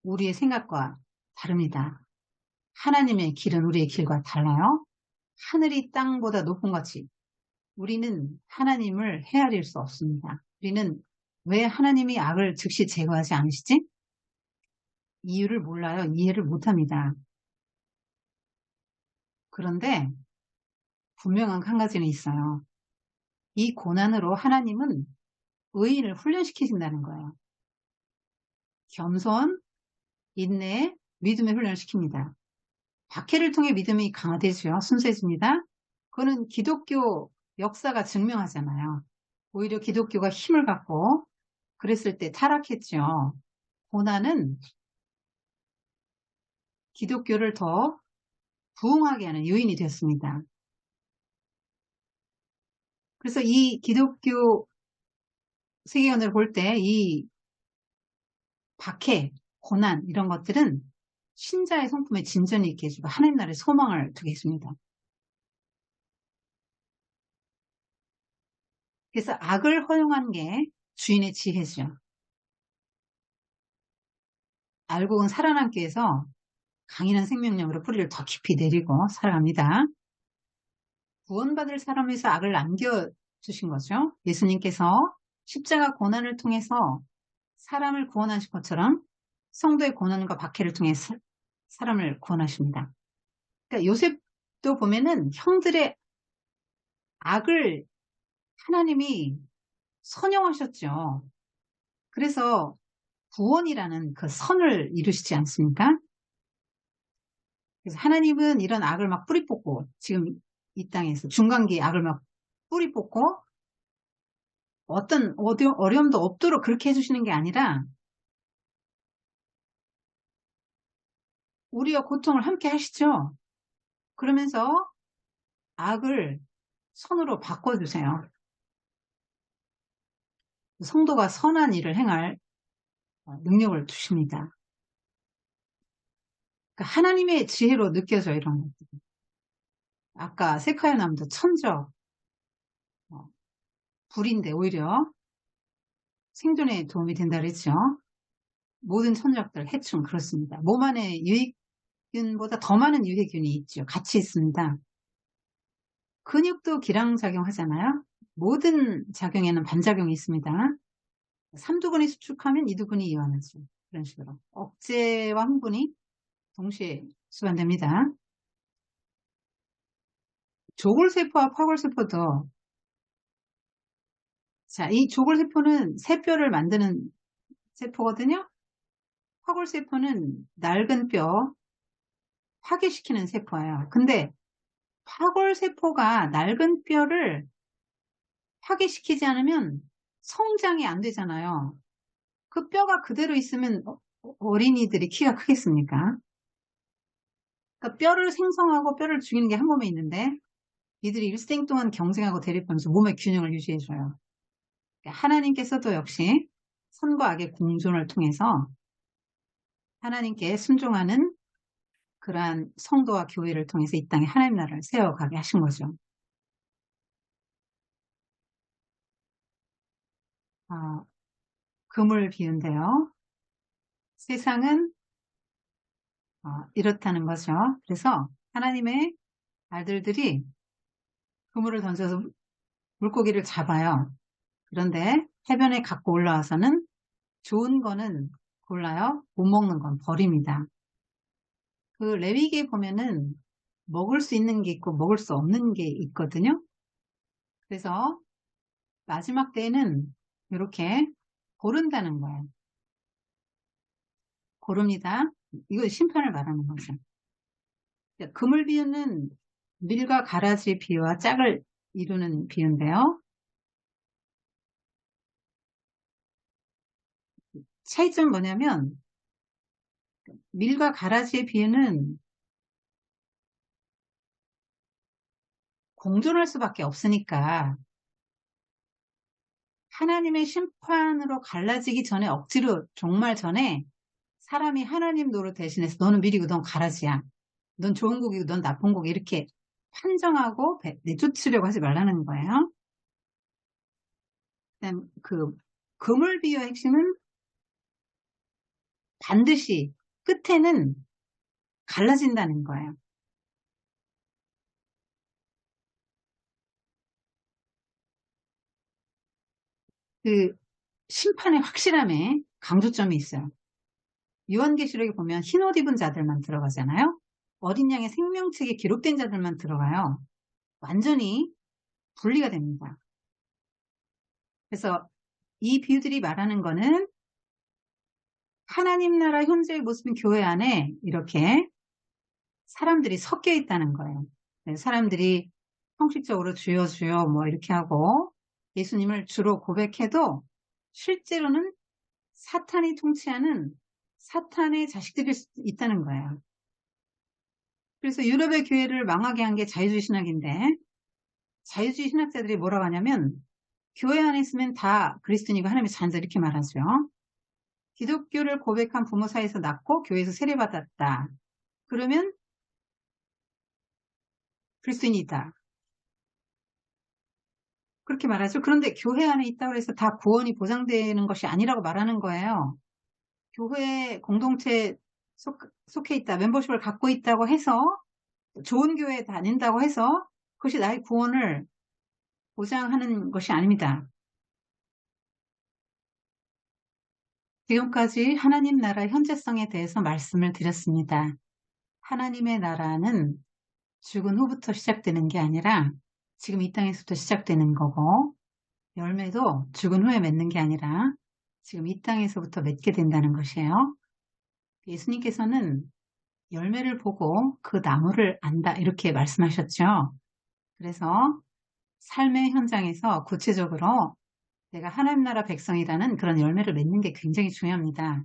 우리의 생각과 다릅니다. 하나님의 길은 우리의 길과 달라요. 하늘이 땅보다 높은 것이 우리는 하나님을 헤아릴 수 없습니다. 우리는 왜 하나님이 악을 즉시 제거하지 않으시지? 이유를 몰라요. 이해를 못합니다. 그런데 분명한 한 가지는 있어요. 이 고난으로 하나님은 의인을 훈련시키신다는 거예요. 겸손, 인내, 믿음에 훈련시킵니다. 박해를 통해 믿음이 강화되죠. 순수해집니다. 그거는 기독교 역사가 증명하잖아요. 오히려 기독교가 힘을 갖고 그랬을 때 타락했죠. 고난은 기독교를 더 부흥하게 하는 요인이 됐습니다. 그래서 이 기독교 세계관을 볼 때 이 박해, 고난 이런 것들은 신자의 성품에 진전이 있게 해주고 하나님 나라의 소망을 두겠습니다. 그래서 악을 허용한 게 주인의 지혜죠. 알곡은 살아남기 위해서 강인한 생명력으로 뿌리를 더 깊이 내리고 살아갑니다. 구원받을 사람에서 악을 남겨주신 거죠. 예수님께서 십자가 고난을 통해서 사람을 구원하신 것처럼 성도의 고난과 박해를 통해 사람을 구원하십니다. 그러니까 요셉도 보면은 형들의 악을 하나님이 선용하셨죠. 그래서 구원이라는 그 선을 이루시지 않습니까? 그래서 하나님은 이런 악을 막 뿌리 뽑고 지금 이 땅에서 중간기에 악을 막 뿌리 뽑고 어떤 어려움도 없도록 그렇게 해주시는 게 아니라 우리와 고통을 함께 하시죠. 그러면서 악을 선으로 바꿔주세요. 성도가 선한 일을 행할 능력을 주십니다. 그러니까 하나님의 지혜로 느껴져 이런 것들. 아까 세카야 나무도 천적, 불인데 오히려 생존에 도움이 된다 그랬죠. 모든 천적들, 해충 그렇습니다. 몸 안에 유해균보다 더 많은 유해균이 있죠. 같이 있습니다. 근육도 기량작용하잖아요. 모든 작용에는 반작용이 있습니다. 삼두근이 수축하면 이두근이 이완하죠. 그런 식으로. 억제와 흥분이 동시에 수반됩니다. 조골세포와 파골세포도 자, 이 조골세포는 새뼈를 만드는 세포거든요. 파골세포는 낡은 뼈 파괴시키는 세포예요. 근데 파골세포가 낡은 뼈를 파괴시키지 않으면 성장이 안 되잖아요. 그 뼈가 그대로 있으면 어린이들이 키가 크겠습니까? 그러니까 뼈를 생성하고 뼈를 죽이는 게 한 몸에 있는데 이들이 일생 동안 경쟁하고 대립하면서 몸의 균형을 유지해줘요. 그러니까 하나님께서도 역시 선과 악의 공존을 통해서 하나님께 순종하는 그러한 성도와 교회를 통해서 이 땅에 하나님 나라를 세워가게 하신 거죠. 금을 비운데요. 세상은 이렇다는 거죠. 그래서 하나님의 아들들이 그물을 던져서 물고기를 잡아요. 그런데 해변에 갖고 올라와서는 좋은 거는 골라요. 못 먹는 건 버립니다. 그 레위기에 보면은 먹을 수 있는 게 있고 먹을 수 없는 게 있거든요. 그래서 마지막 때에는 이렇게 고른다는 거예요. 고릅니다. 이거 심판을 말하는 거죠. 금을 비유는 밀과 가라지 비유와 짝을 이루는 비유인데요. 차이점은 뭐냐면 밀과 가라지의 비유는 공존할 수밖에 없으니까 하나님의 심판으로 갈라지기 전에 억지로 종말 전에 사람이 하나님 노릇 대신해서 너는 밀이고 넌 가라지야. 넌 좋은 곡이고 넌 나쁜 곡이 이렇게 판정하고 내쫓으려고 하지 말라는 거예요. 그다음 그 그물 비유의 핵심은 반드시 끝에는 갈라진다는 거예요. 그 심판의 확실함에 강조점이 있어요. 요한계시록에 보면 흰 옷 입은 자들만 들어가잖아요. 어린 양의 생명책에 기록된 자들만 들어가요. 완전히 분리가 됩니다. 그래서 이 비유들이 말하는 거는 하나님 나라 현재의 모습인 교회 안에 이렇게 사람들이 섞여 있다는 거예요. 사람들이 형식적으로 주여 주여 뭐 이렇게 하고 예수님을 주로 고백해도 실제로는 사탄이 통치하는 사탄의 자식들일 수 있다는 거예요. 그래서 유럽의 교회를 망하게 한 게 자유주의 신학인데 자유주의 신학자들이 뭐라고 하냐면 교회 안에 있으면 다 그리스도인이고 하나님의 자녀다 이렇게 말하죠. 기독교를 고백한 부모 사이에서 낳고 교회에서 세례받았다. 그러면 그리스도인이다. 그렇게 말하죠. 그런데 교회 안에 있다고 해서 다 구원이 보장되는 것이 아니라고 말하는 거예요. 교회 공동체에 속해 있다, 멤버십을 갖고 있다고 해서 좋은 교회에 다닌다고 해서 그것이 나의 구원을 보장하는 것이 아닙니다. 지금까지 하나님 나라의 현재성에 대해서 말씀을 드렸습니다. 하나님의 나라는 죽은 후부터 시작되는 게 아니라 지금 이 땅에서부터 시작되는 거고 열매도 죽은 후에 맺는 게 아니라 지금 이 땅에서부터 맺게 된다는 것이에요. 예수님께서는 열매를 보고 그 나무를 안다 이렇게 말씀하셨죠. 그래서 삶의 현장에서 구체적으로 내가 하나님 나라 백성이라는 그런 열매를 맺는 게 굉장히 중요합니다.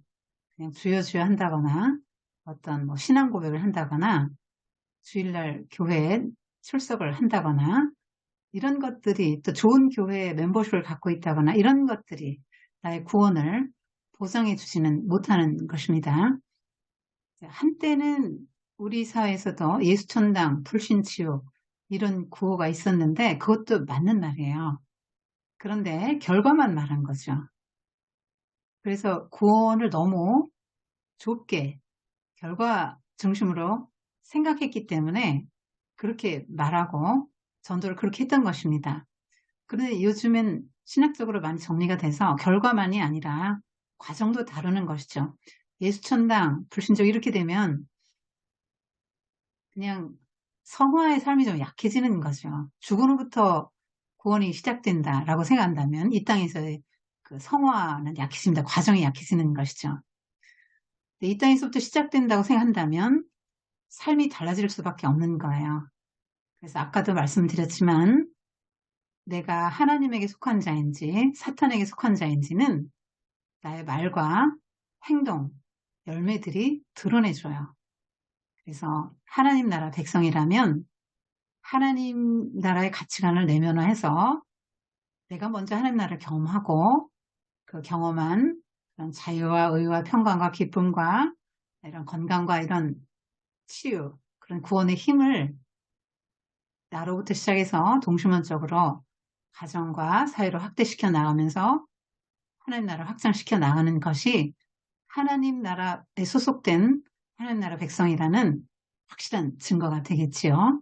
그냥 주여 주여 한다거나 어떤 뭐 신앙 고백을 한다거나 주일날 교회에 출석을 한다거나 이런 것들이 또 좋은 교회의 멤버십을 갖고 있다거나 이런 것들이 나의 구원을 보장해 주지는 못하는 것입니다. 한때는 우리 사회에서도 예수천당, 불신치유 이런 구호가 있었는데 그것도 맞는 말이에요. 그런데 결과만 말한 거죠. 그래서 구원을 너무 좁게 결과 중심으로 생각했기 때문에 그렇게 말하고 전도를 그렇게 했던 것입니다. 그런데 요즘엔 신학적으로 많이 정리가 돼서 결과만이 아니라 과정도 다루는 것이죠. 예수천당, 불신족 이렇게 되면 그냥 성화의 삶이 좀 약해지는 거죠. 죽은 후부터 구원이 시작된다라고 생각한다면 이 땅에서의 그 성화는 약해집니다. 과정이 약해지는 것이죠. 이 땅에서부터 시작된다고 생각한다면 삶이 달라질 수밖에 없는 거예요. 그래서 아까도 말씀드렸지만 내가 하나님에게 속한 자인지 사탄에게 속한 자인지는 나의 말과 행동, 열매들이 드러내줘요. 그래서 하나님 나라 백성이라면 하나님 나라의 가치관을 내면화해서 내가 먼저 하나님 나라를 경험하고 그 경험한 그런 자유와 의와 평강과 기쁨과 이런 건강과 이런 치유, 그런 구원의 힘을 나로부터 시작해서 동시문적으로 가정과 사회로 확대시켜 나가면서 하나님 나라를 확장시켜 나가는 것이 하나님 나라에 소속된 하나님 나라 백성이라는 확실한 증거가 되겠지요.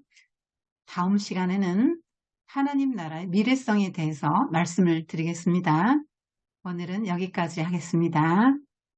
다음 시간에는 하나님 나라의 미래성에 대해서 말씀을 드리겠습니다. 오늘은 여기까지 하겠습니다.